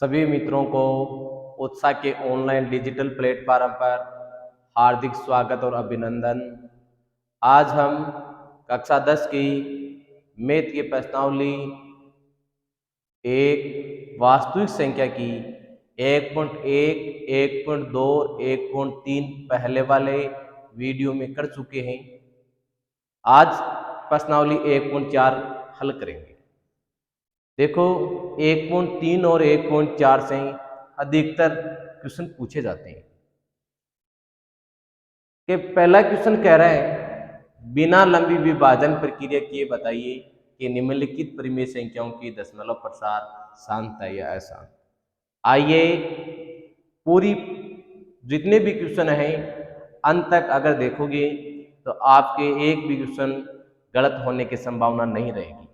सभी मित्रों को उत्साह के ऑनलाइन डिजिटल प्लेटफॉर्म पर हार्दिक स्वागत और अभिनंदन। आज हम कक्षा 10 की मैथ की प्रश्नावली एक वास्तविक संख्या की 1.1, 1.2, 1.3 पहले वाले वीडियो में कर चुके हैं। आज प्रश्नावली 1.4 हल करेंगे। देखो 1.3 और 1.4 से अधिकतर क्वेश्चन पूछे जाते हैं कि पहला क्वेश्चन कह रहा है बिना लंबी विभाजन प्रक्रिया किए बताइए कि निम्नलिखित परिमेय संख्याओं की दशमलव प्रसार शांत है या अशांत। आइए पूरी जितने भी क्वेश्चन हैं अंत तक अगर देखोगे तो आपके एक भी क्वेश्चन गलत होने की संभावना नहीं रहेगी।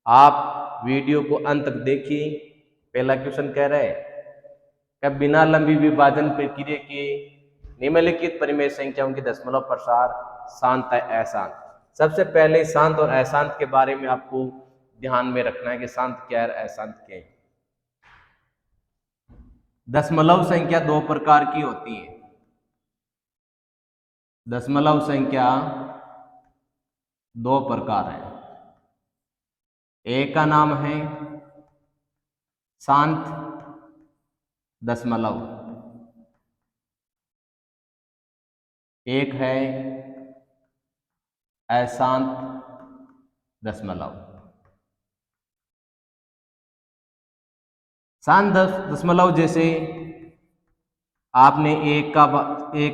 आप वीडियो को अंत तक देखिए। पहला क्वेश्चन कह रहा है कि बिना लंबी विभाजन प्रक्रिया के निम्नलिखित परिमेय संख्याओं की दशमलव प्रसार शांत है अशांत। सबसे पहले शांत और अशांत के बारे में आपको ध्यान में रखना है कि शांत क्या है अशांत क्या है। दशमलव संख्या दो प्रकार की होती है। दशमलव संख्या दो प्रकार है। एक का नाम है शांत दशमलव, एक है अशांत दशमलव। शांत दशमलव जैसे आपने एक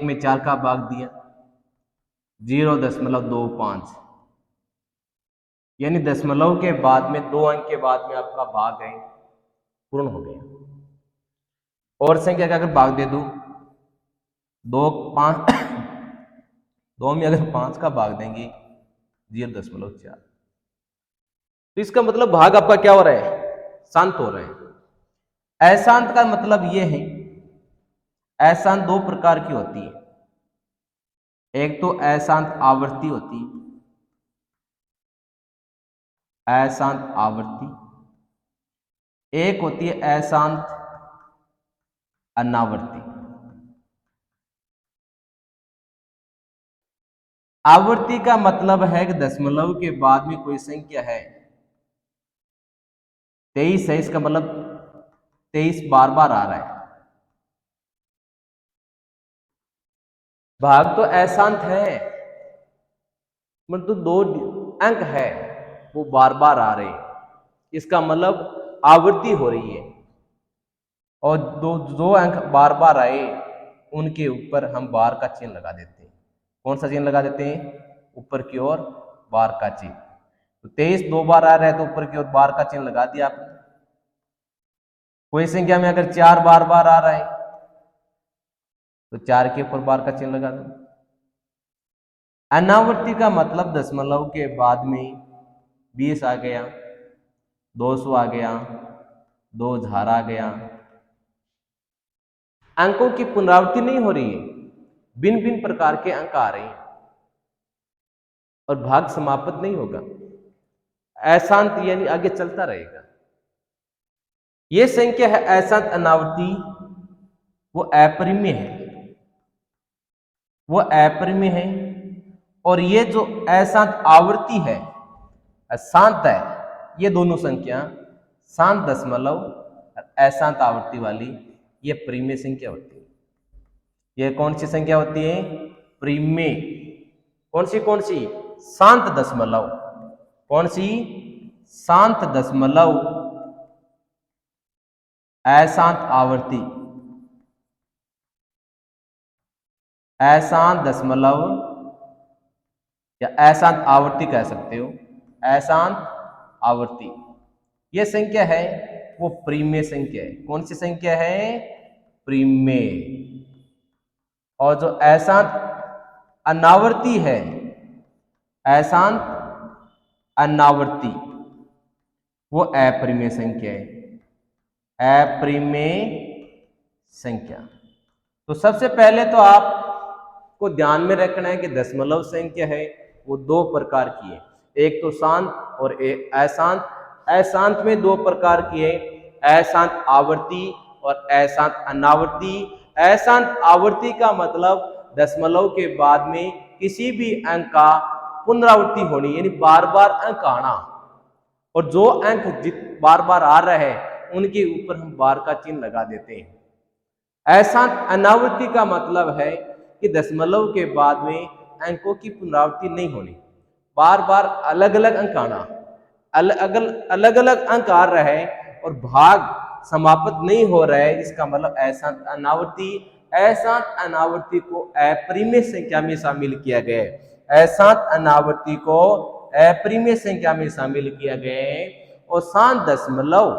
में 4 का भाग दिया 0.25, यानी दशमलव के बाद में 2 अंक के बाद में आपका भाग है पूर्ण हो गया। और संख्या का अगर भाग दे दूं 2 में अगर 5 का भाग देंगे 0.4, तो इसका मतलब भाग आपका क्या हो रहा है, शांत हो रहा है। अशांत का मतलब यह है, अशांत दो प्रकार की होती है। एक तो अशांत आवर्ती होती है, अशांत आवर्ती। एक होती है अशांत अनावर्ती। आवर्ती का मतलब है कि दशमलव के बाद में कोई संख्या है 23 है, इसका मतलब 23 बार बार आ रहा है। भाग तो अशांत है मतलब 2 अंक है वो बार बार आ रहे हैं, इसका मतलब आवृत्ति हो रही है। और दो अंक बार बार आए उनके ऊपर हम बार का चिन्ह लगा देते हैं। कौन सा चिन्ह लगा देते हैं? ऊपर की ओर बार का चिन्ह। तो 23 दो बार आ रहा है तो ऊपर की ओर बार का चिन्ह लगा दिया आपने। कोई संख्या में अगर 4 बार बार आ रहा है तो 4 के ऊपर बार का चिन्ह लगा दो। अनावर्ती का मतलब दशमलव के बाद में 20 आ गया, 200 आ गया, 2000 आ गया। अंकों की पुनरावृत्ति नहीं हो रही है, भिन्न भिन्न प्रकार के अंक आ रहे हैं और भाग समाप्त नहीं होगा, अशांत यानी आगे चलता रहेगा। यह संख्या है अशांत अनावर्ती, वो अपरिमेय है, वो अपरिमेय है। और ये जो अशांत आवर्ती है, अशांत है, ये दोनों संख्या शांत दशमलव और अशांत आवर्ती वाली ये परिमेय संख्या होती है। ये कौन सी संख्या होती है? परिमेय। कौन सी? शांत दशमलव। कौन सी? शांत दशमलव अशांत आवर्ती, अशांत दशमलव या अशांत आवर्ती कह सकते हो, अशांत आवर्ती। यह संख्या है वो परिमेय संख्या है। कौन सी संख्या है? परिमेय। और जो अशांत अनावर्ती है, अशांत अनावर्ती, वो अपरिमेय संख्या है, अपरिमेय संख्या। तो सबसे पहले तो आपको ध्यान में रखना है कि दशमलव संख्या है वो दो प्रकार की है, एक तो शांत और एक अशांत। अशांत में दो प्रकार की है, अशांत आवर्ती और अशांत अनावर्ती। अशांत आवर्ती का मतलब दशमलव के बाद में किसी भी अंक का पुनरावृत्ति होनी, यानी बार बार अंक आना, और जो अंक बार बार आ रहे हैं उनके ऊपर हम बार का चिन्ह लगा देते हैं। अशांत अनावृत्ति का मतलब है कि दशमलव के बाद में अंकों की पुनरावृत्ति नहीं होनी, बार बार अलग अलग अंक आना, अलग अलग अंक आ रहे हैं और भाग समाप्त नहीं हो रहा है, इसका मतलब अशांत अनावृत्ति। अशांत अनावृत्ति को अपरिमेय संख्या में शामिल किया गया है। अशांत अनावृत्ति को अपरिमेय संख्या में शामिल किया गया है और शांत दशमलव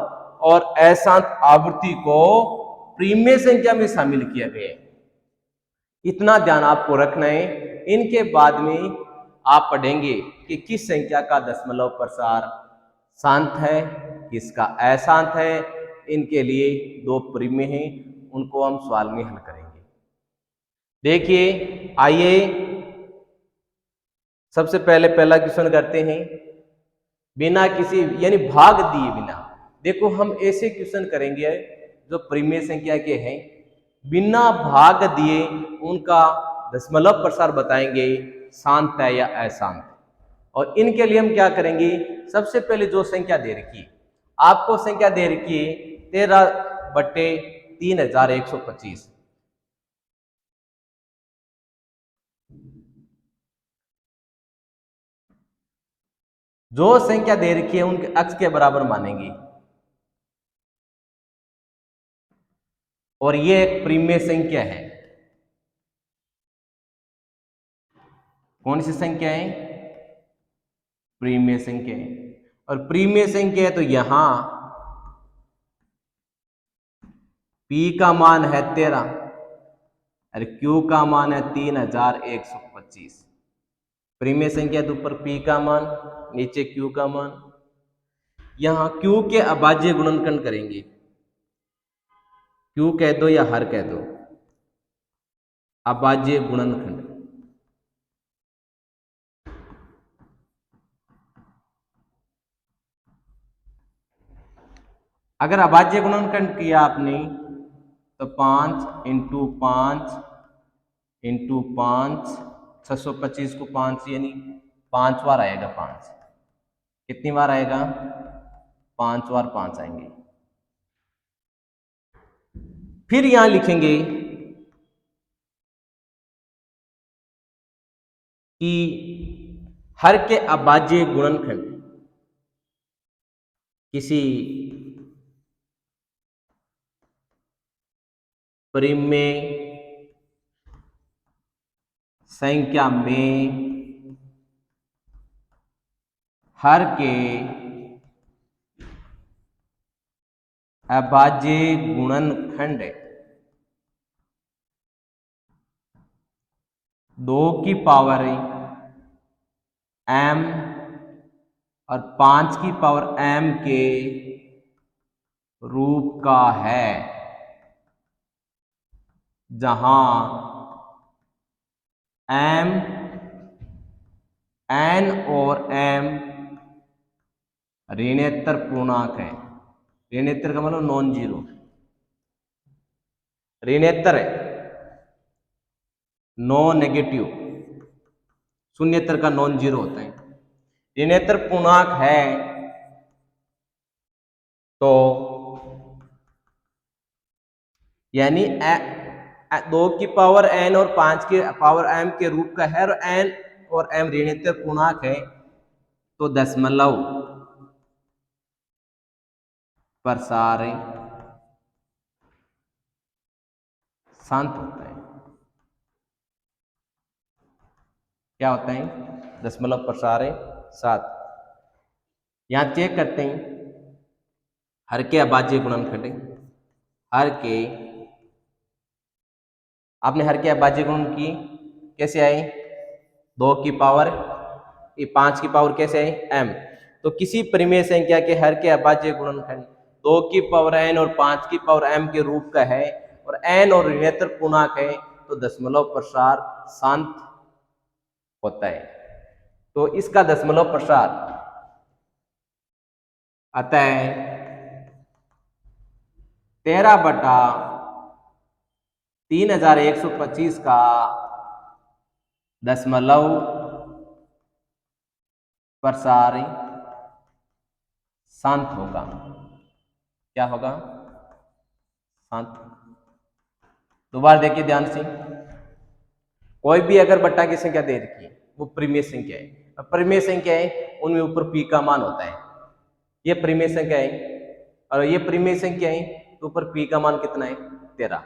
और अशांत आवृत्ति को प्रीमेय संख्या में शामिल किया गया है। इतना ध्यान आपको रखना है। इनके बाद में आप पढ़ेंगे कि किस संख्या का दशमलव प्रसार शांत है, किसका अशांत है। इनके लिए दो प्रीमेय हैं, उनको हम सवाल में हल करेंगे। देखिए, आइए सबसे पहले पहला क्वेश्चन करते हैं। बिना किसी यानी भाग दिए बिना, देखो हम ऐसे क्वेश्चन करेंगे जो प्रीमेय संख्या के हैं, बिना भाग दिए उनका दशमलव प्रसार बताएंगे, शांत है या अशांत। और इनके लिए हम क्या करेंगे, सबसे पहले जो संख्या दे रखी है, आपको संख्या दे रखी है 13/3125। जो संख्या दे रखी है उनके अक्ष के बराबर मानेंगे, और ये एक प्रीमेय संख्या है। कौन सी संख्या है, प्रीमेय संख्या है। और प्रीमेय संख्या है तो यहां P का मान है 13 और Q का मान है 3125। प्रीमेय संख्या तो ऊपर P का मान, नीचे Q का मान। यहां Q के अभाज्य गुणनखंड करेंगे, Q कह दो या हर कह दो, अभाज्य गुणनखंड। अगर अभाज्य गुणनखंड किया आपने तो 5 × 5 × 5 625 को 5 यानी 5 बार आएगा। 5 कितनी बार आएगा, 5 बार 5 आएंगे। फिर यहां लिखेंगे कि हर के अभाज्य गुणनखंड किसी प्रीमेय संख्या में हर के अभाज्य गुणनखंड 2 की पावर m और 5 की पावर m के रूप का है, जहां m n और m ऋणोत्तर पूर्णांक है। ऋणोत्तर का मतलब नॉन जीरो, ऋणोत्तर है, नो नेगेटिव, शून्येतर का नॉन जीरो होता है। ऋणोत्तर पूर्णांक है तो यानी 2 की पावर n और 5 की पावर m के रूप का है, और n और m ऋणोत्तर पूर्णांक है, तो दशमलव प्रसार शांत होता है। क्या होता है, दशमलव प्रसार शांत। यहां चेक करते हैं, हर के अभाज्य गुणनखंड, हर के, आपने हर के अभाज्य गुणन की कैसे आए, 2 की पावर 5 की पावर कैसे आए m। तो किसी प्रीमेय संख्या के हर के अभाज्य गुणनखंड 2 की पावर n और 5 की पावर m के रूप का है, और n और ऋणोत्तर पूर्णांक है, तो दशमलव प्रसार शांत होता है। तो इसका दशमलव प्रसार अतः 13/3125 का दशमलव प्रसार शांत होगा। क्या होगा? शांत। दोबारा देखिए ध्यान से, कोई भी अगर बट्टा की संख्या दे रखी है वो परिमेय संख्या है, परिमेय संख्या है उनमें ऊपर पी का मान होता है, ये परिमेय संख्या है और ये परिमेय संख्या है तो ऊपर पी का मान कितना है? 13।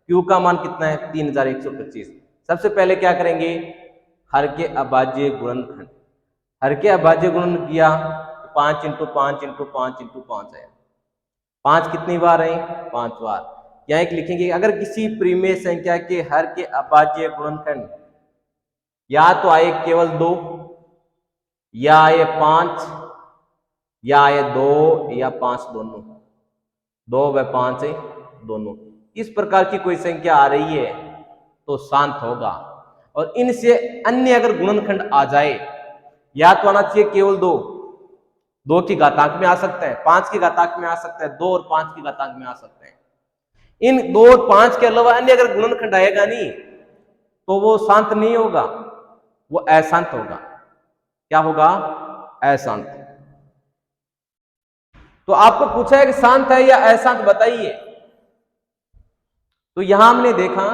क्यू का मान कितना है? 3125। सबसे पहले क्या करेंगे? हर के अभाज्य गुणनखंड, हर के अभाज्य गुणन किया 5 × 5 × 5 × 5 है। 5 कितनी बार है? 5 बार। यहाँ एक लिखेंगे, अगर किसी परिमेय संख्या के हर के अभाज्य गुणनखंड या तो आए केवल 2 या आए 5 या आए 2 या 5 दोनों, 2 व 5 है दोनों, इस प्रकार की कोई संख्या आ रही है तो शांत होगा। और इनसे अन्य अगर गुणनखंड आ जाए, या तो आना चाहिए केवल 2 की घातांक में आ सकता है, 5 की घातांक में आ सकता है, 2 और 5 की घातांक में आ सकता है। इन 2 और 5 के अलावा अन्य अगर गुणनखंड आएगा नहीं तो वो शांत नहीं होगा, वो अशांत होगा। क्या होगा? अशांत। तो आपको पूछा है कि शांत है या अशांत, बताइए। तो यहां हमने देखा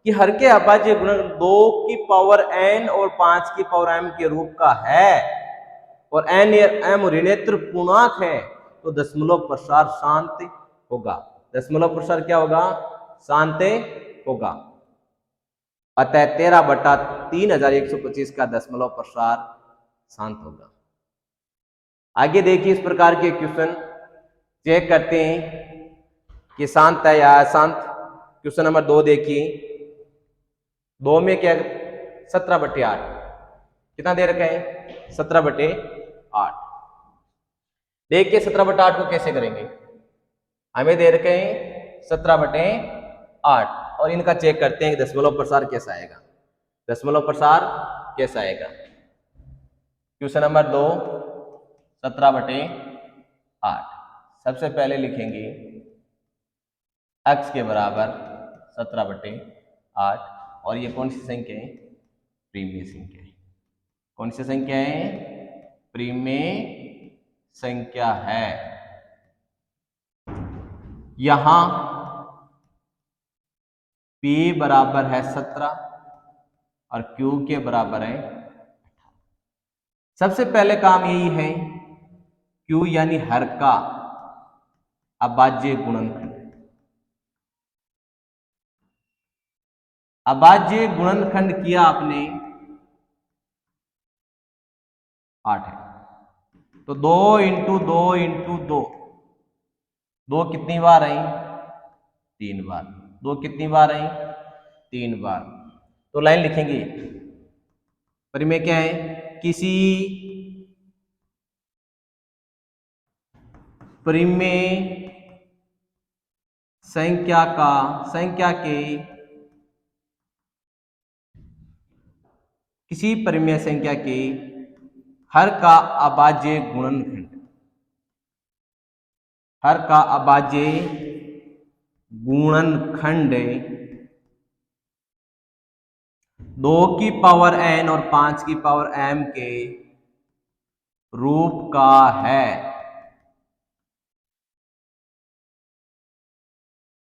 कि हर के अभाज्य गुणनखंड 2 की पावर n और 5 की पावर m के रूप का है और n m ऋणेतर पूर्णांक है, तो दशमलव प्रसार शांत होगा। दशमलव प्रसार क्या होगा? शांत होगा। अतः 13/3125 का दशमलव प्रसार शांत होगा। आगे देखिए, इस प्रकार के क्वेश्चन चेक करते हैं कि शांत है या अशांत। क्वेश्चन नंबर 2 देखिए, 2 में क्या? 17/8 कितना दे रखा है? 17/8। देखिए 17/8 को कैसे करेंगे। हमें दे रखे हैं 17/8 और इनका चेक करते हैं कि दशमलव प्रसार कैसा आएगा। दशमलव प्रसार कैसा आएगा? Question number 2 17/8। सबसे पहले लिखेंगे x के बराबर 17/8 और ये कौन सी संख्या है? परिमेय संख्या है। कौन सी संख्या है? परिमेय संख्या है। यहां p बराबर है 17 और q के बराबर है 18। सबसे पहले काम यही है, q यानी हर का अभाज्य गुणनखंड। अभाज्य गुणनखंड किया आपने 8 है, तो 2 × 2 × 2, 2 कितनी बार आई? 3 बार। 2 कितनी बार आई? 3 बार। तो लाइन लिखेंगे, परिमेय क्या है? किसी परिमेय संख्या के किसी परिमेय संख्या के हर का अभाज्य गुणनखंड, हर का अभाज्य गुणनखंड 2 की पावर n और 5 की पावर m के रूप का है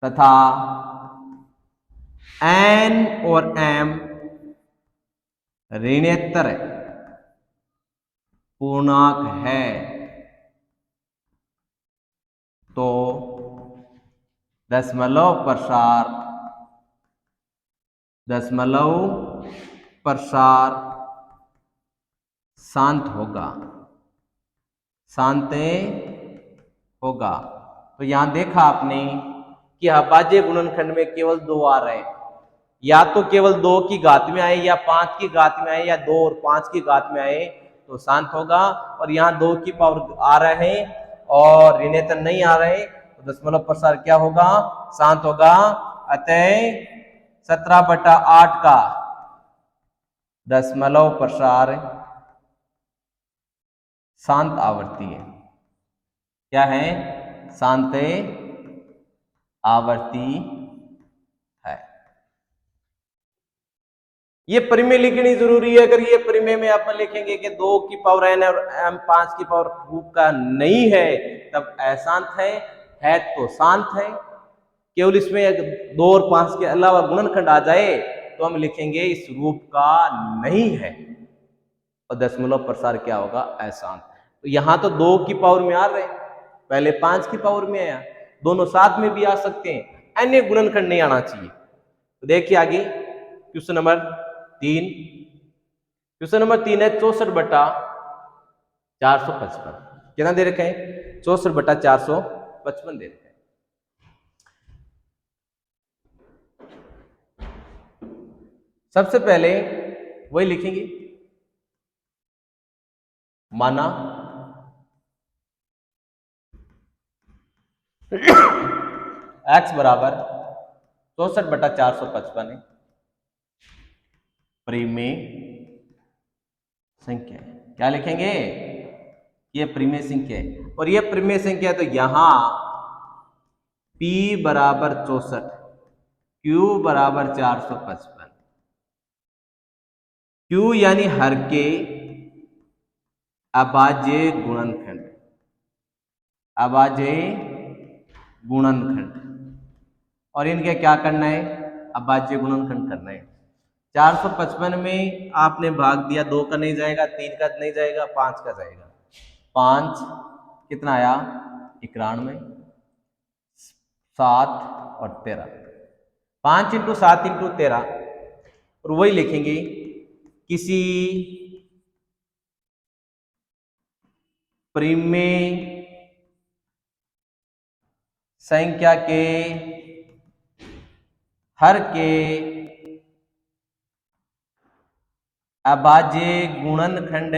तथा n और m ऋणेतर पूर्णांक है, तो दशमलव प्रसार शांत होगा, शांत होगा। तो यहां देखा आपने कि अभाज्य गुणनखंड में केवल 2 आ रहे हैं, या तो केवल 2 की घात में आए या 5 की घात में आए या 2 और 5 की घात में आए तो शांत होगा। और यहाँ 2 की पावर आ रहे हैं और ऋणेतर नहीं आ रहे तो दशमलव प्रसार क्या होगा? शांत होगा। अतः 17/8 का दशमलव प्रसार शांत आवर्ती है। क्या है? शांत आवर्ती है। ये परिमेय लिखनी जरूरी है। अगर ये परिमेय में आप लिखेंगे कि 2 की पावर n और m 5 की पावर रूप का नहीं है तब अशांत है तो शांत है। केवल इसमें 2 और 5 के अलावा गुणनखंड आ जाए तो हम लिखेंगे इस रूप का नहीं है और दशमलव प्रसार क्या होगा, अशांत। तो यहां तो 2 की पावर में आ रहे, पहले 5 की पावर में आया, दोनों साथ में भी आ सकते हैं, अन्य गुणनखंड नहीं आना चाहिए। तो देखिए आगे क्वेश्चन नंबर 3। क्वेश्चन नंबर 3 है 64/455। कितना दे रखे हैं? 64/455 दे रखे हैं। सबसे पहले वही लिखेंगे, माना x बराबर 64/455 है, परिमेय संख्या है। क्या लिखेंगे? ये परिमेय संख्या है और ये परिमेय संख्या है तो यहां p बराबर 64, q बराबर 455। q यानी हर के अभाज्य गुणनखंड, अभाज्य गुणनखंड, और इनके क्या करना है? अभाज्य गुणनखंड करना है। 455 में आपने भाग दिया, 2 का नहीं जाएगा, 3 का नहीं जाएगा, 5 का जाएगा। 5 कितना आया? 91, 7 और 13। 5 × 7 × 13 और वही लिखेंगे, किसी परिमेय संख्या के हर के अभाज्य गुणनखंड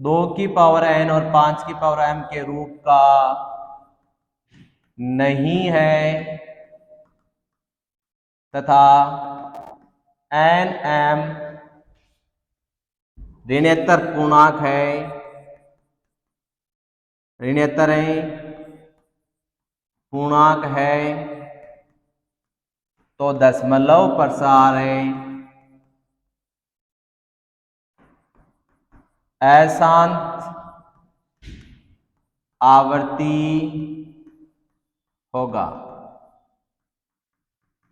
2 की पावर n और 5 की पावर m के रूप का नहीं है तथा n m ऋणोत्तर पूर्णांक है, ऋणोत्तर पूर्णांक है तो दशमलव प्रसार है अशांत आवर्ती होगा।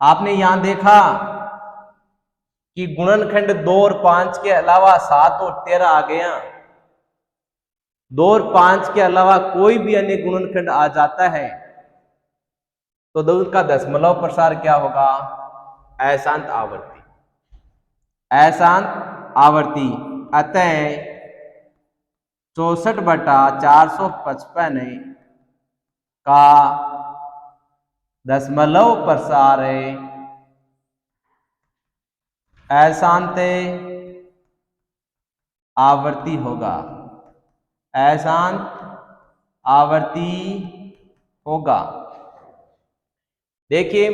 आपने यहां देखा कि गुणनखंड 2 और 5 के अलावा 7 और 13 आ गया। 2 और 5 के अलावा कोई भी अन्य गुणनखंड आ जाता है तो उसका दशमलव प्रसार क्या होगा? अशांत आवर्ती, अशांत आवर्ती। अतः 64/455 का दशमलव प्रसार अशांत आवर्ती होगा, अशांत आवर्ती होगा। देखिए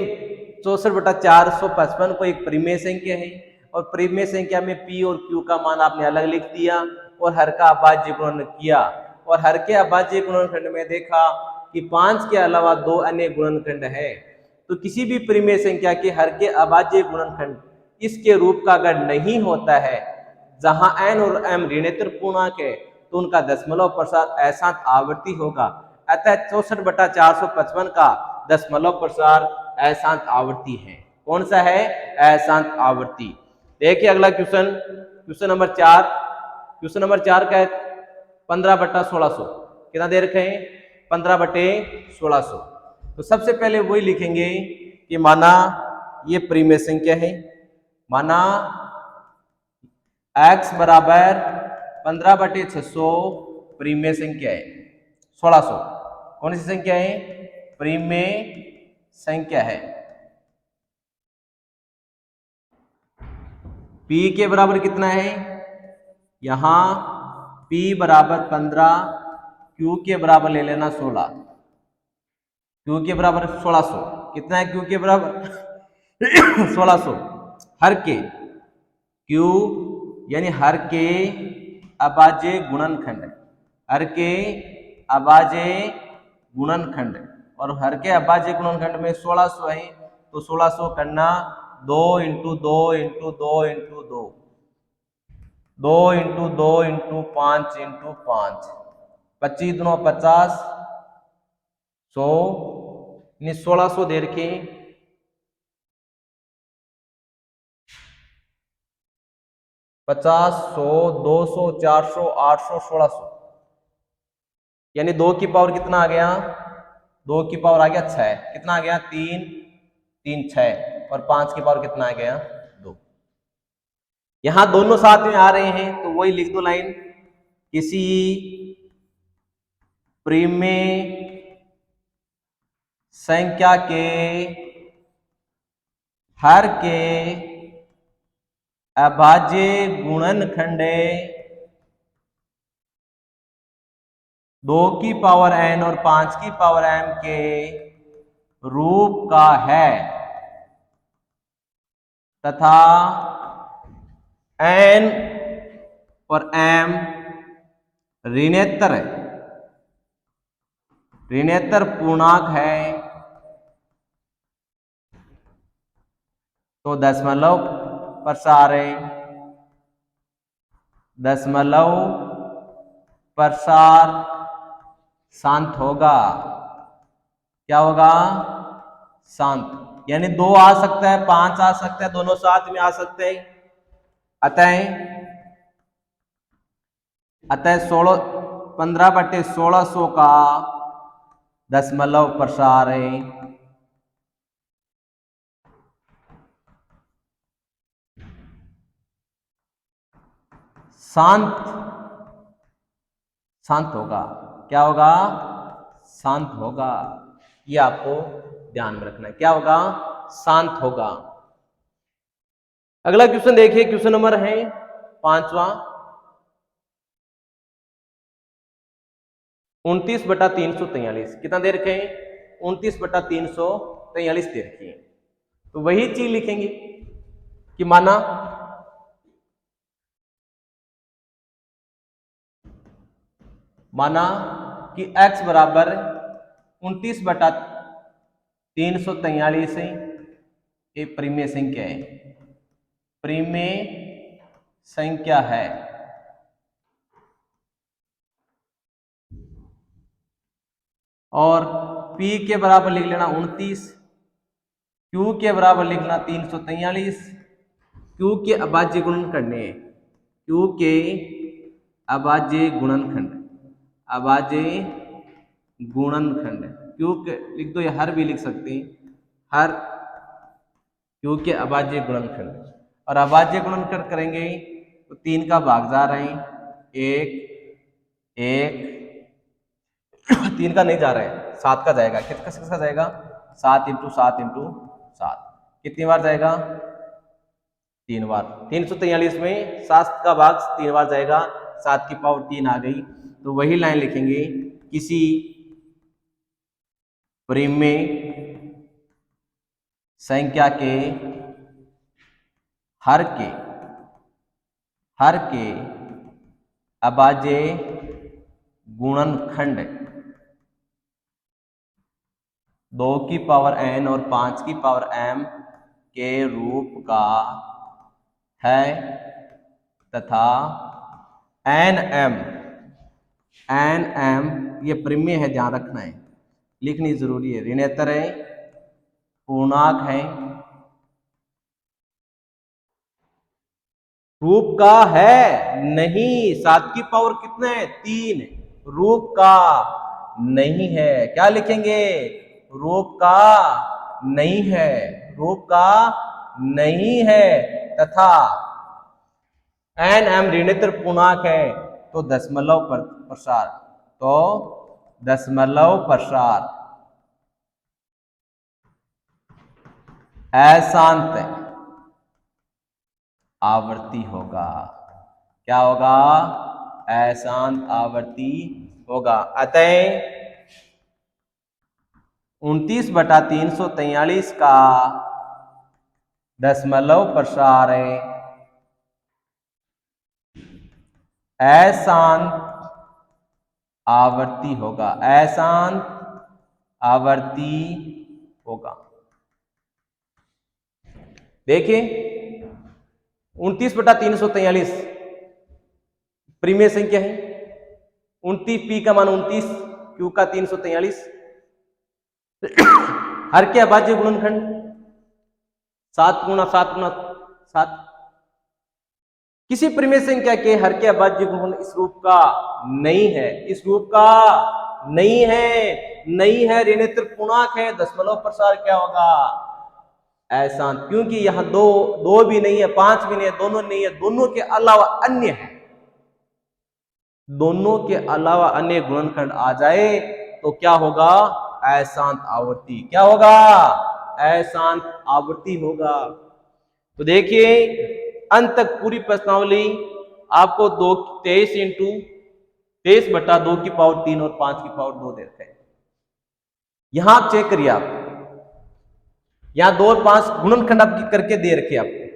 64/455 को एक परिमेय संख्या है और परिमेय संख्या में p और q का मान आपने अलग लिख दिया और हर का अभाज्य गुणन किया और हर के अभाज्य गुणनखंड में देखा कि 5 के अलावा 2 अन्य गुणनखंड है। तो किसी भी परिमेय संख्या के हर के अभाज्य गुणनखंड इसके रूप का अगर नहीं होता है, जहां n और m ऋणोत्तर पूर्णांक है तो उनका दशमलव प्रसार अशांत आवर्ती होगा। अतः 64/455 का दशमलव प्रसार अशांत आवर्ती है। कौन सा है? अशांत आवर्ती। देखिए अगला question, question number 4। Question number 4 का है 15/1600। कितना दे रखे हैं? 15/1600। तो सबसे पहले वही लिखेंगे कि माना ये परिमेय संख्या है, माना x बराबर 15/600 परिमेय संख्या है। 1600 कौन सी संख्या है? परिमेय संख्या है। p के बराबर कितना है? यहां p बराबर 15, q के बराबर ले लेना 16, q के बराबर 1600। कितना है q के बराबर? 1600। हर के q यानी हर के अभाज्य गुणनखंड, हर के अभाज्य गुणनखंड, और हर के अभाज्य गुणनखंड में 1600 है, तो 1600 करना 2 into 2 into 2 into 2, 2 into 2 into 5 into 5, 25 दूनो 50, 100, 1600 दे रखे, 50, 100, 200, 400, 800, 1600, यानी 2 की पावर कितना आ गया, 2 की पावर आ गया 6, कितना आ गया 3, 3 6, और 5 की पावर कितना आ गया 2। यहां दोनों साथ में आ रहे हैं तो वही लिख दो लाइन, किसी परिमेय संख्या के हर के अभाज्य गुणनखंड 2 की पावर n और 5 की पावर m के रूप का है तथा n और m ऋणेतर पूर्णांक है, तो दशमलव प्रसार है, दशमलव प्रसार शांत होगा। क्या होगा, शांत, यानी 2 आ सकता है, 5 आ सकता है, दोनों साथ में आ सकते हैं। अतः 15/1600 का दशमलव प्रसार है, शांत होगा। क्या होगा, शांत होगा। ये आपको ध्यान में रखना है, क्या होगा, शांत होगा। अगला क्वेश्चन देखिए, क्वेश्चन नंबर है 5वां, 29/343, कितना दे रखे हैं, 29/343 दे रखी है। तो वही चीज लिखेंगे कि माना कि x बराबर 29/343 है, ये परिमेय संख्या है, परिमेय संख्या है। और p के बराबर लिख लेना 29, q के बराबर लिखना 343, q के अभाज्य गुणन करने हैं, q के अभाज्य गुणनखंड, अभाज्य गुणनखंड, q के लिख दो या हर भी लिख सकते हैं, हर q के अभाज्य गुणनखंड। और अभाज्य गुणनखंड करेंगे तो 3 का भाग जा रहे हैं, 1 1, 3 का नहीं जा रहा है, 7 का जाएगा। किसका जाएगा, 7 इंटू 7 इंटू 7, कितनी बार जाएगा, 3 बार। 343 में 7 का भाग 3 बार जाएगा, 7 की पावर 3 आ गई। तो वही लाइन लिखेंगे, किसी परिमेय संख्या के हर के अभाज्य गुणनखंड 2 की पावर n और 5 की पावर m के रूप का है तथा nm ये परिमेय है, ध्यान रखना है, लिखनी जरूरी है, ऋणेतर है, पूर्णांक है, रूप का है नहीं। 7 की पावर कितना है, 3, रूप का नहीं है। क्या लिखेंगे, रूप का नहीं है, रूप का नहीं है तथा nm ऋणेतर पूर्णांक है, तो दशमलव प्रसार, तो दशमलव प्रसार अशांत आवर्ती होगा। क्या होगा, अशांत आवर्ती होगा। अतः 29/343 का दशमलव प्रसार अशांत आवर्ती होगा, अशांत आवर्ती होगा। देखिए 29/343 प्रीमेय संख्या है। 29 पी का मान 29, क्यू का 343। हर के अभाज्य गुणनखंड 7 गुणा 7 गुणा 7। किसी प्रीमेय संख्या के हर के अभाज्य गुणन इस रूप का नहीं है, इस रूप का नहीं है, नहीं है, ऋणात्मक पूर्णांक है, दशमलव प्रसार क्या होगा, अशांत। क्योंकि यहां दो भी नहीं है, 5 भी नहीं है, दोनों नहीं है, दोनों के अलावा अन्य है। दोनों के अलावा अन्य गुणनखंड आ जाए तो क्या होगा, अशांत आवर्ती। क्या होगा, अशांत आवर्ती होगा। तो देखिए अंत तक पूरी प्रश्नावली आपको 23 इंटू 23/2 और 5/2 दे रखा है। यहां आप चेक करिए, आप यहां 2 और 5 गुणनखंड आपकी करके दे रखे, आपको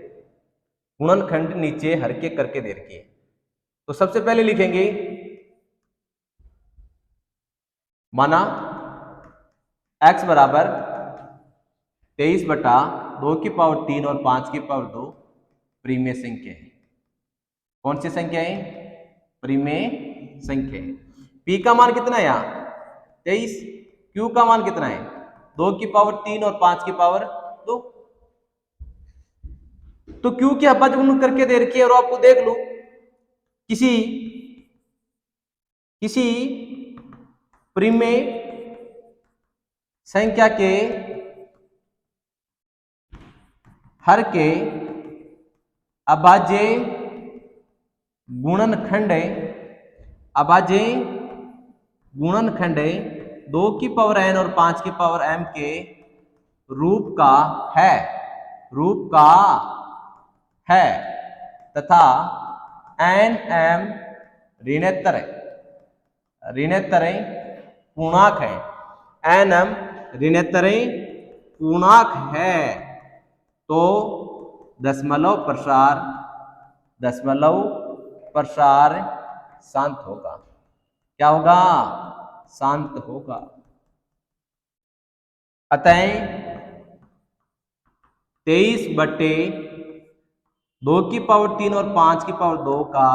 गुणनखंड नीचे हर के करके दे रखे। तो सबसे पहले लिखेंगे माना x बराबर 23/2 और 5/2 प्रीमेय संख्या है। कौन सी संख्या है, प्रीमेय संख्या है। p का मान कितना है यहाँ 23, q का मान कितना है 2/3 और 5/2। तो q की अभाज्य गुणन करके दे रखी है। और आपको देख लो किसी प्रीमेय संख्या के हर के अभाज्य गुणनखंड 2n और 5m के रूप का है तथा nm ऋणात्मक पूर्णांक है, nm ऋणात्मक पूर्णांक है, तो दशमलव प्रसार शांत होगा। क्या होगा, शांत होगा। अतः 23/2 और 5/2 का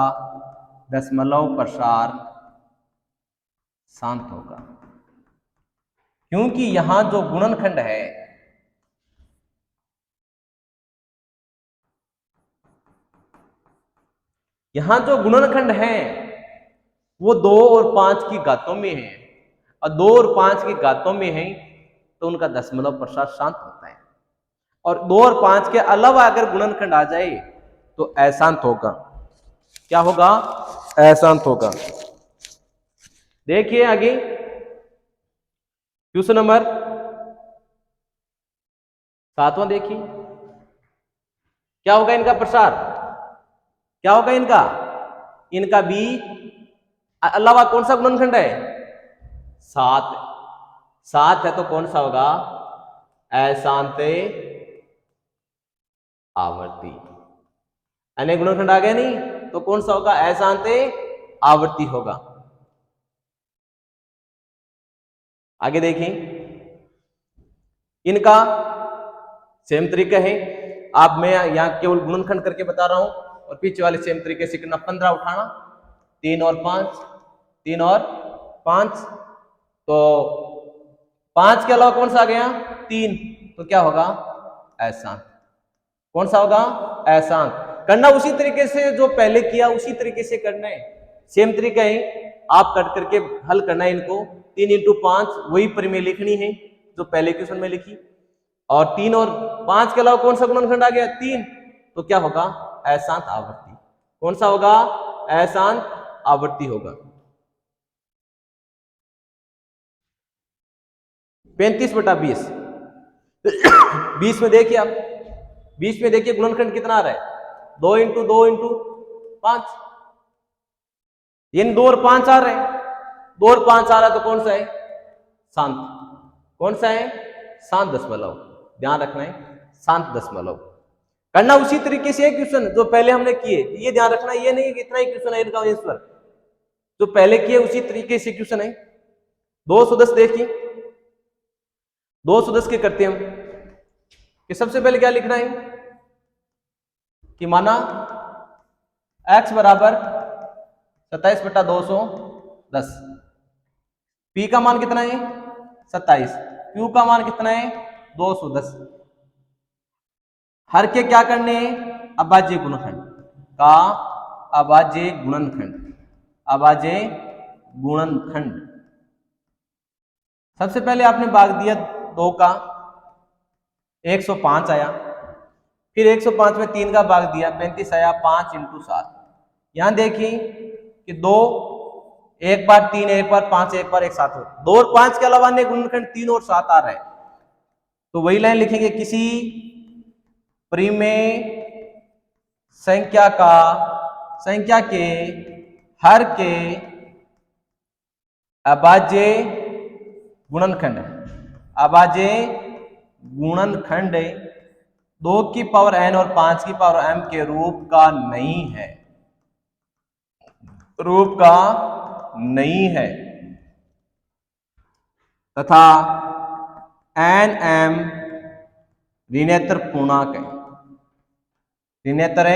दशमलव प्रसार शांत होगा। क्योंकि यहां जो गुणनखंड है वो 2 और 5 की घातों में है, और 2 और 5 की घातों में है तो उनका दशमलव प्रसार शांत होता है। और 2 और 5 के अलावा अगर गुणनखंड आ जाए तो अशांत होगा। क्या होगा, अशांत होगा। देखिए आगे क्वेश्चन नंबर 7वां देखिए, क्या होगा इनका प्रसार, क्या होगा इनका बी अलावा कौन सा गुणनखंड है 7 है, तो कौन सा होगा, अशांत आवर्ती। अन्य गुणनखंड आ गया नहीं तो कौन सा होगा, अशांत आवर्ती होगा। आगे देखें, इनका सेम तरीका है। आप मैं यहां केवल गुणनखंड करके बता रहा हूं और पीछे वाले सेम तरीके से करना। 15 उठाना, 3 और 5, तो 5 के अलावा कौन सा आ गया 3, तो क्या होगा, अशांत। कौन सा होगा, अशांत। करना उसी तरीके से जो पहले किया उसी तरीके से करना है, सेम तरीका है। आप कट करके हल करना है इनको। 3 × 5 वही परिमेय लिखनी है जो पहले क्वेश्चन में लिखी, और 3 और 5 के अलावा कौन सा गुणनखंड आ गया 3, तो क्या होगा, अशांत आवर्ती। कौन सा होगा, अशांत आवर्ती होगा। 35/20 20 में देखिए आप, 20 में देखिए गुणनखंड कितना आ रहा है 2 × 2 × 5, यानी 2 और 5 आ रहे हैं। 2 और 5 आ रहा है तो कौन सा है, शांत। कौन सा है, शांत दशमलव। ध्यान रखना है, शांत दशमलव। करना उसी तरीके से क्वेश्चन जो पहले हमने किए, ये ध्यान रखना, ये नहीं कि इतना ही क्वेश्चन है इनका आंसर। जो पहले किए उसी तरीके से क्वेश्चन है। 210 देखिए, 210 के करते हैं हम कि सबसे पहले क्या लिखना है कि माना x बराबर 27/210, p का मान कितना है 27, q का मान कितना है 210। हर के क्या करने हैं अभाज्य गुणनखंड का, अभाज्य गुणनखंड, अभाज्य गुणनखंड। सबसे पहले आपने भाग दिया 2 का, 105 आया, फिर 105 में 3 का भाग दिया 35 आया, 5 × 7। यहां देखिए कि 2 एक बार 3, एक बार 5, एक बार 1 7 हो, 2 और 5 के अलावा अन्य गुणनखंड 3 और 7 आ रहा है। तो वही लाइन लिखेंगे, किसी परिमेय संख्या के हर के अभाज्य गुणनखंड, अभाज्य गुणनखंड 2 की पावर n और 5 की पावर m के रूप का नहीं है, रूप का नहीं है, तथा nm ऋणेतर पूर्णांक है, ऋणेतर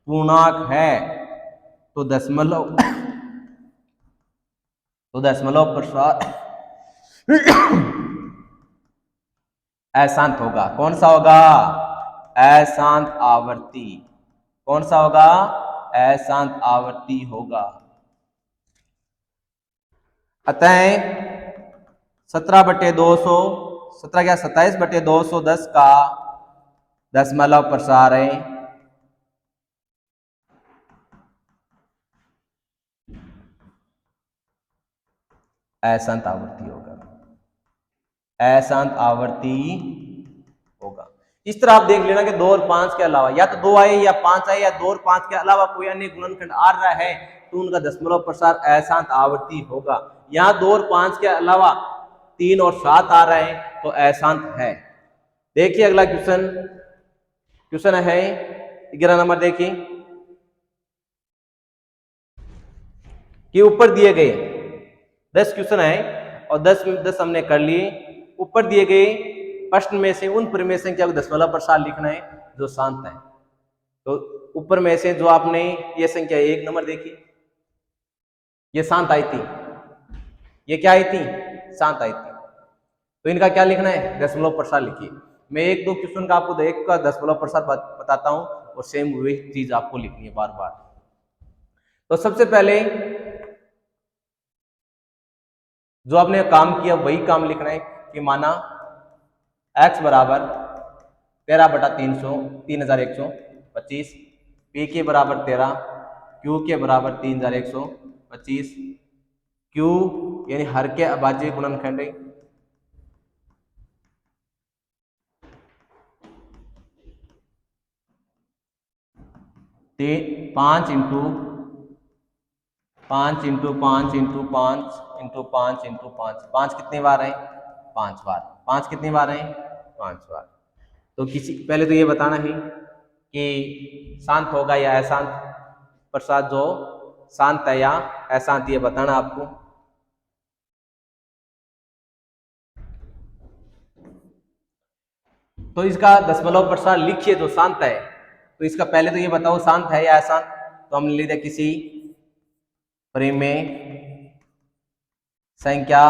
पूर्णांक है। तो दशमलव प्रसार अशांत होगा। कौन सा होगा अशांत आवर्ती, कौन सा होगा अशांत आवर्ती होगा। अतः 17/200, 17 क्या 27/210 का दशमलव प्रसार है अशांत आवर्ती होगा, अशांत आवर्ती होगा। इस तरह आप देख लेना कि 2 और 5 के अलावा या तो 2 आए या 5 आए, या 2 और 5 के अलावा कोई अन्य गुणनखंड आ रहा है तो उनका दशमलव प्रसार अशांत आवर्ती होगा। यहाँ 2 और 5 के अलावा 3 और 7 आ रहे हैं तो अशांत है। देखिए अगला क्वेश्चन, क्वेश्चन है 11 नंबर। देखिए कि ऊपर दिए गए 10 क्वेश्चन है और 10 हमने कर लिए। ऊपर दिए गए प्रश्न में से उन परिमेय संख्या को दशमलव प्रसार लिखना है जो शांत है। तो ऊपर में से जो आपने ये संख्या 1 नंबर देखी, ये शांत आई थी, ये क्या आई थी शांत आई थी, तो इनका क्या लिखना है दशमलव प्रसार लिखिए। मैं 1-2 क्वेश्चन का आपको एक का दशमलव प्रसार बताता हूं और सेम वही चीज आपको लिखनी है बार बार। तो सबसे पहले जो आपने काम किया वही काम लिखना है कि माना x बराबर 13/3125, p के बराबर 13, q के बराबर 3125, q यानी हर के अभाज्य गुणनखंड है, ते 5 × 5 × 5 × 5 × 5 × 5, 5 कितनी बार है 5 बार, 5 कितनी बार है 5 बार। तो किसी पहले तो ये बताना है कि शांत होगा या अशांत प्रसार, जो शांत है या अशांत ये बताना आपको। तो इसका दशमलव प्रसार लिखिए जो शांत है। तो इसका पहले तो ये बताओ शांत है या अशांत। तो हमने लिख दिया किसी परिमेय संख्या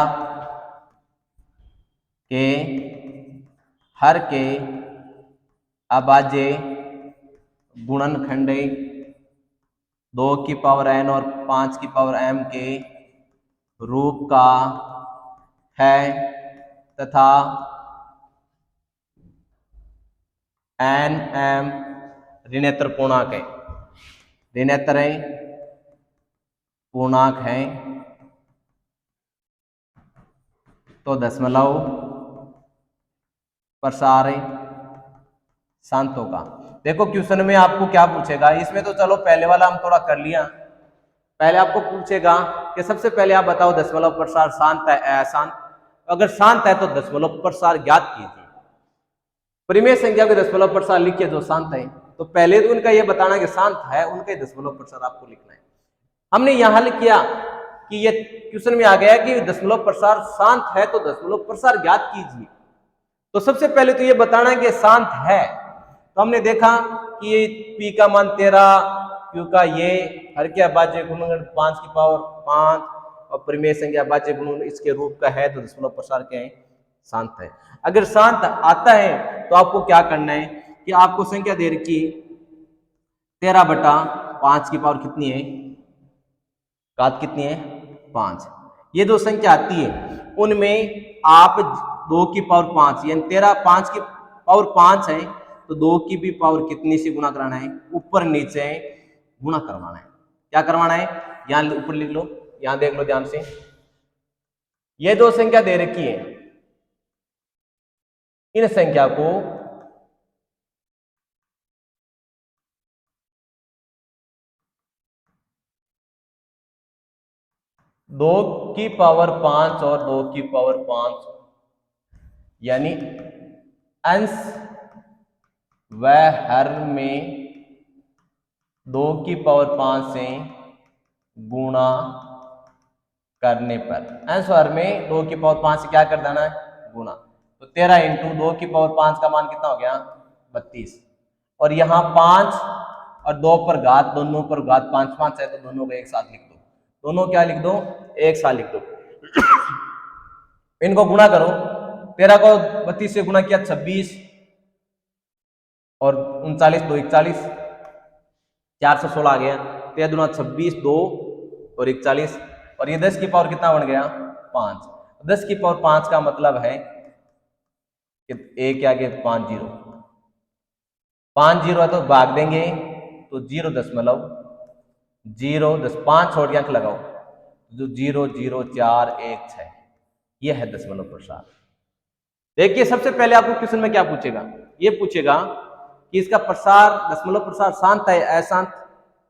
के हर के अभाज्य गुणनखंड 2 की पावर n और 5 की पावर m के रूप का है तथा nm ऋणेतर पूर्णांक है, ऋणेतर पूर्णांक है। तो दशमलव प्रसार शांत होगा। देखो क्वेश्चन में आपको क्या पूछेगा, इसमें तो चलो पहले वाला हम थोड़ा कर लिया। पहले आपको पूछेगा कि सबसे पहले आप बताओ दशमलव प्रसार शांत है अशांत। अगर शांत है तो दशमलव प्रसार ज्ञात कीजिए, परिमेय संख्या के दशमलव प्रसार लिखिए जो शांत है। तो पहले तो उनका यह बताना कि शांत है, उनका दशमलव प्रसार आपको लिखना है। हमने यहां हल किया कि ये क्वेश्चन में आ गया कि दशमलव प्रसार शांत है तो दशमलव प्रसार ज्ञात कीजिए। तो सबसे पहले तो ये बताना है कि शांत है। तो हमने देखा कि ये पी का मान 13, क्यू का ये हर के अभाज्य गुणनखंड 5 की पावर 5 और परिमेय संख्या अभाज्य गुणनखंड इसके रूप का है तो दशमलव प्रसार क्या है, शांत है। अगर शांत आता है तो आपको क्या करना है कि आपको संख्या दे रखी 13/5 की पावर कितनी है, घात कितनी है, 5। ये दो संख्या आती है उनमें आप 2 की पावर 5 यानी 13 5 की पावर 5 है तो 2 की भी पावर कितनी से गुणा कराना है, ऊपर नीचे गुणा करवाना है। क्या करवाना है, यहां ऊपर लिख लो, यहां देख लो ध्यान से। ये दो संख्या दे रखी है, इन संख्या को दो की पावर 5 और 2 की पावर 5 यानी अंश व हर में 2 की पावर 5 से गुणा करने पर अंश हर में 2 की पावर 5 से क्या कर देना है, गुणा। तो 13 इंटू 2 की पावर 5 का मान कितना हो गया, 32। और यहाँ 5 और 2 पर घात, दोनों पर घात 5 5 है तो दोनों को एक साथ लिख दो। दोनों क्या लिख दो, एक साथ लिख दो। इनको गुणा करो, 13 को 32 से गुणा किया 26 और 39 2 41 416 आ गया। 13 दूना 26 2 और 41 और ये 10 की पावर कितना बन गया, 5। 10 की पावर 5 का मतलब है कि एक क्या के 5 जीरो, 5 जीरो है तो भाग देंगे तो 0.0 5 छोड़ के अंक लगाओ जो 0.0416 ये है दशमलव प्रसार। देखिए सबसे पहले आपको क्वेश्चन में क्या पूछेगा, ये पूछेगा कि इसका प्रसार दशमलव प्रसार शांत है अशांत,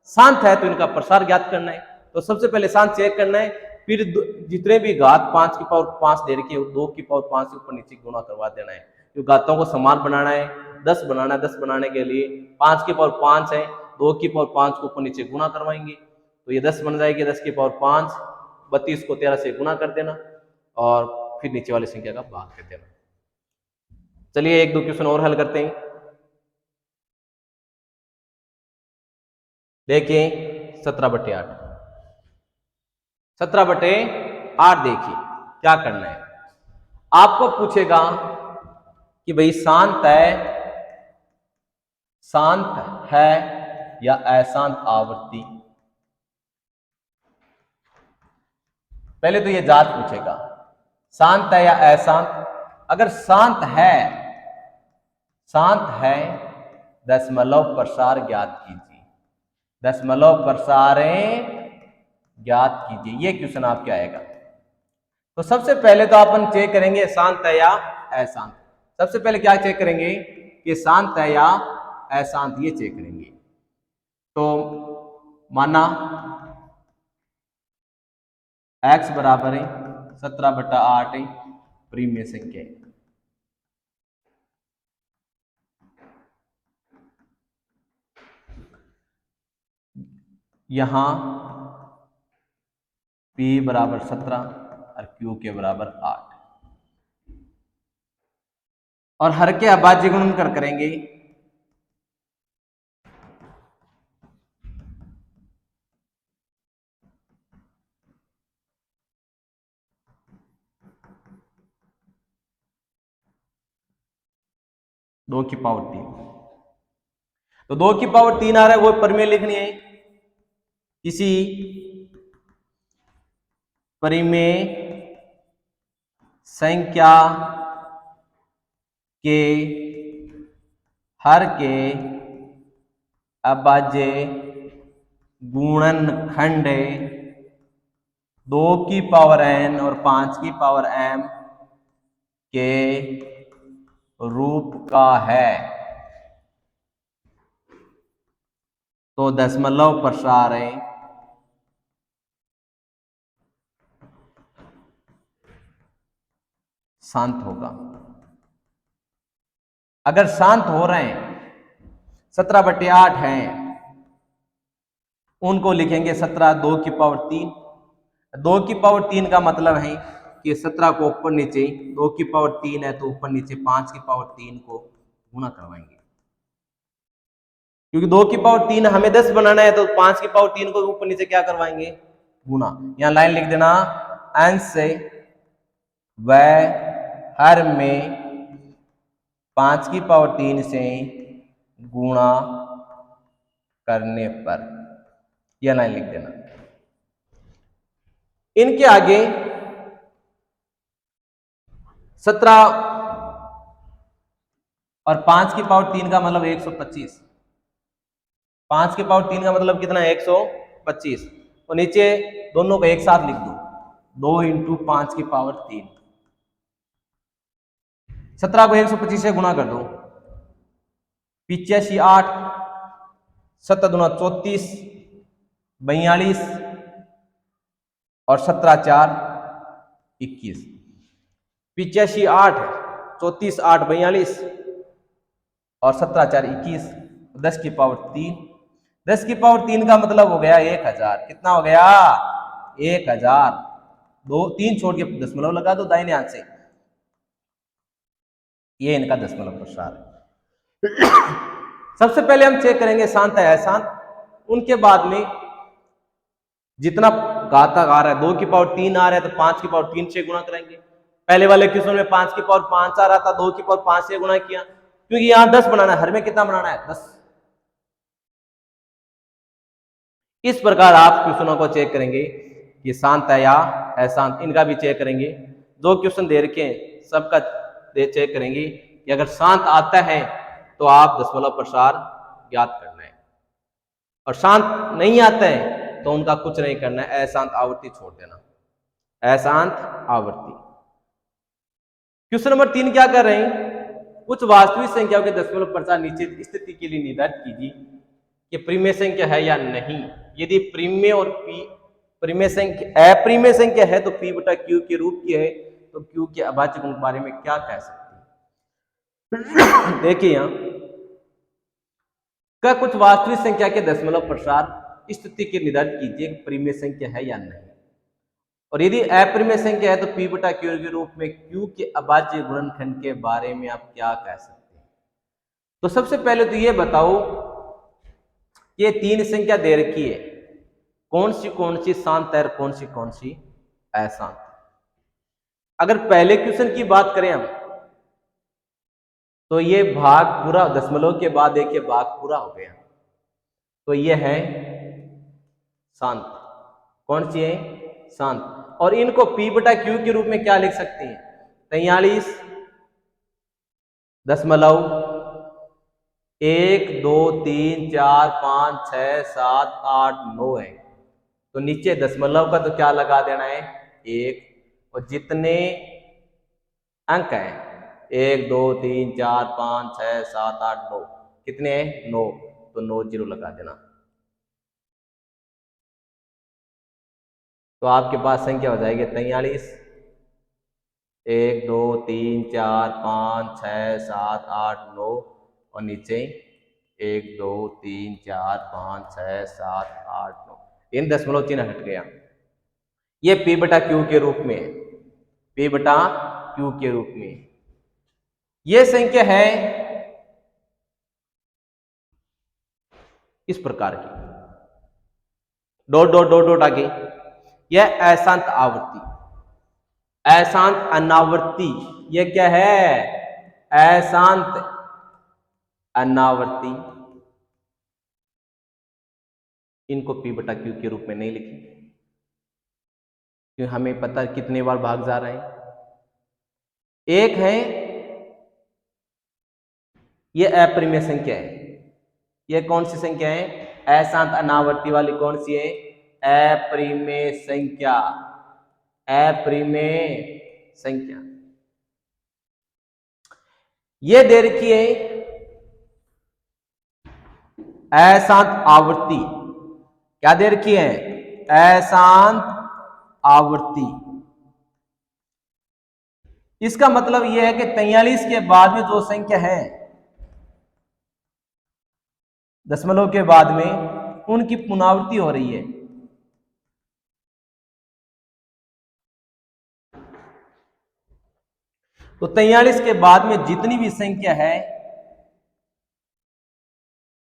शांत है तो इनका प्रसार ज्ञात करना है। तो सबसे पहले शांत चेक करना है, फिर जितने भी घात 5 की पावर 5 दे रखी है 2 की पावर 5 से ऊपर नीचे गुणा करवा देना है। जो घातों को समान बनाना है, 10 बनाना है, 10 बनाने के लिए 5 की पावर 5 है, 2 की पावर 5 को ऊपर नीचे गुणा करवाएंगे तो ये 10 बन जाएगी। 10 की पावर 5, 32 को 13 से गुणा कर देना और फिर नीचे वाली संख्या का भाग कर देना। चलिए एक दो क्वेश्चन और हल करते हैं। देखिए 17/8, 17/8 देखिए क्या करना है। आपको पूछेगा कि भाई शांत है या अशांत आवृत्ति। पहले तो ये जात पूछेगा शांत है या अशांत। अगर शांत है दशमलव प्रसार ज्ञात कीजिए, दशमलव प्रसारें ज्ञात कीजिए, ये क्वेश्चन आपके आएगा। तो सबसे पहले तो अपन चेक करेंगे शांत है या अशांत। सबसे पहले क्या चेक करेंगे कि शांत है या अशांत, ये चेक करेंगे। तो माना x बराबर है 17/8 परिमेय संख्या है। यहां p बराबर 17 और q के बराबर 8 और हर के अभाज्य गुणनखंड करेंगे। दो की पावर 3, तो 2 की पावर 3 आ रहा है वो परिमेय लिखनी है। किसी परिमेय संख्या के हर के अभाज्य गुणनखंड 2 की पावर n और 5 की पावर m के रूप का है तो दशमलव प्रसार शांत होगा। अगर शांत हो रहे हैं 17/8 हैं उनको लिखेंगे 17 2 की पावर 3। 2 की पावर 3 का मतलब है कि 17 को ऊपर नीचे 2 की पावर 3 है तो ऊपर नीचे 5 की पावर 3 को गुणा करवाएंगे, क्योंकि 2 की पावर 3 हमें 10 बनाना है तो 5 की पावर 3 को ऊपर नीचे क्या करवाएंगे, गुणा। यहां लाइन लिख देना, अंश से व हर में 5 की पावर 3 से गुणा करने पर, यह लाइन लिख देना। इनके आगे 17 और 5 की पावर 3 का मतलब 125, 5 की पावर 3 का मतलब कितना है 125, और नीचे दोनों को एक साथ लिख दो, 2 इंटू 5 की पावर 3। 17 को 125 से गुणा कर दो, 85 8, 7 दूना 34, 42 और 17 4 21। 85 8, 34 8 42 और 17 4 21, 10 की पावर 3। 10 की पावर 3 का मतलब हो गया 1000। कितना हो गया 1000। 2 3 छोड़ के दशमलव लगा दो दाहिने हाथ से, ये इनका दशमलव प्रसार है। सबसे पहले हम चेक करेंगे शांत है अशांत, उनके बाद में जितना घातांक आ रहा है 2 की पावर 3 आ रहा है तो 5 की पावर 3 से गुणा करेंगे। पहले वाले क्वेश्चन में 5 की पावर 5 आ रहा था, 2 की पावर 5 से गुणा किया, क्योंकि यहां 10 बनाना है, हर में कितना बनाना है 10। इस प्रकार आप क्वेश्चनों को चेक करेंगे कि शांत है या अशांत, इनका भी चेक करेंगे। जो क्वेश्चन दे रखे हैं सबका चेक करेंगे कि अगर शांत आता है तो आप दशमलव प्रसार ज्ञात करना है, और शांत नहीं आता है तो उनका कुछ नहीं करना है, अशांत आवृत्ति छोड़ देना, अशांत आवृत्ति। क्वेश्चन नंबर 3 क्या कर रहे हैं, कुछ वास्तविक संख्याओं के दशमलव प्रसार नीचे स्थिति के लिए निर्धारित कीजिए कि प्रिमेय संख्या है या नहीं। यदि प्रिमेय और प्रिमेय संख्या अप्रिमेय संख्या है तो P बटा Q के रूप की है तो Q के अभाज्य गुण के बारे में क्या कह सकते हैं। देखिए यहां का कुछ वास्तविक संख्या के दशमलव प्रसार स्थिति के निर्धारित कीजिए प्रिमेय संख्या है या नहीं, और यदि अप्रिमेय संख्या है तो P बटा Q के रूप में Q के अभाज्य गुणनखंड के बारे में आप क्या कह सकते हैं। तो सबसे पहले तो ये बताओ, ये 3 संख्या दे रखी है, कौन सी शांत है और कौन सी अशांत। अगर पहले क्वेश्चन की बात करें हम तो ये भाग पूरा दशमलव के बाद एक भाग पूरा हो गया, तो ये है शांत। कौन सी है शांत। और इनको P बटा Q के रूप में क्या लिख सकते हैं 43 दशमलव 1 2 3 4 5 6 7 8 9 है, तो नीचे दशमलव का तो क्या लगा देना है 1, और जितने अंक हैं 1 2 3 4 5 6 7 8 9 कितने हैं 9, तो 9 0 लगा देना, तो आपके पास संख्या हो जाएगी 43 1 2 3 4 5 6 7 8 9 और नीचे 1 2 3 4 5 6 7 8 9, इन दशमलव चिन्ह हट गया। ये P बटा Q के रूप में है, P बटा Q के रूप में ये संख्या है इस प्रकार की, डॉट डॉट डॉट डॉट आगे, यह अशांत आवृत्ति, अशांत अनावर्ती, यह क्या है अशांत अनावर्ती। इनको P बटा Q के रूप में नहीं लिखेंगे क्योंकि हमें पता कितने बार भाग जा रहे हैं। एक है ये अप्रिमेय संख्या है, ये कौन सी संख्या है अशांत अनावर्ती वाली, कौन सी है अप्रिमेय संख्या, अप्रिमेय संख्या। ये दे रखी है अशांत आवृत्ति, क्या दे रखी है अशांत आवृत्ति। इसका मतलब यह है कि 43 के बाद में जो संख्या है दशमलव के बाद में उनकी पुनरावृत्ति हो रही है। तो 43 के बाद में जितनी भी संख्या है,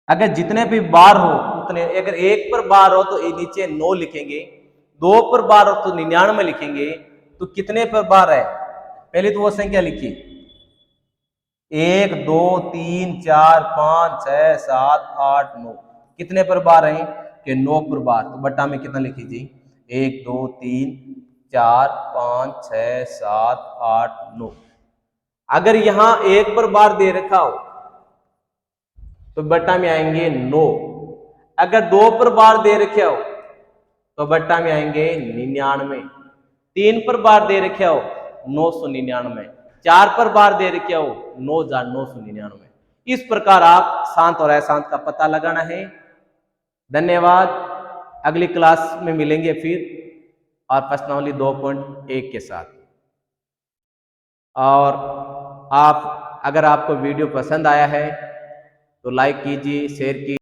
अगर जितने भी बार हो उतने, अगर 1 पर बार हो तो नीचे 9 लिखेंगे, 2 पर बार हो तो 99 लिखेंगे। तो कितने पर बार है, पहले तो वो संख्या लिखिए, 1 2 3 4 5 6 7 8 9, कितने पर बार है कि 9 पर बार। तो बट्टा में कितना लिख लीजिए, 1 2 3 4 5 6 7 8 9। अगर यहां 1 पर बार दे रखा हो तो बट्टा में आएंगे 9। अगर 2 पर बार दे रखे हो तो बट्टा में आएंगे 99। 3 पर बार दे रखे हो 999। 4 पर बार दे रखे हो 9999। इस प्रकार आप शांत और अशांत का पता लगाना है। धन्यवाद। अगली क्लास में मिलेंगे फिर और प्रश्नावली 2.1 के साथ। और आप, अगर आपको वीडियो पसंद आया है तो लाइक कीजिए, शेयर कीजिए।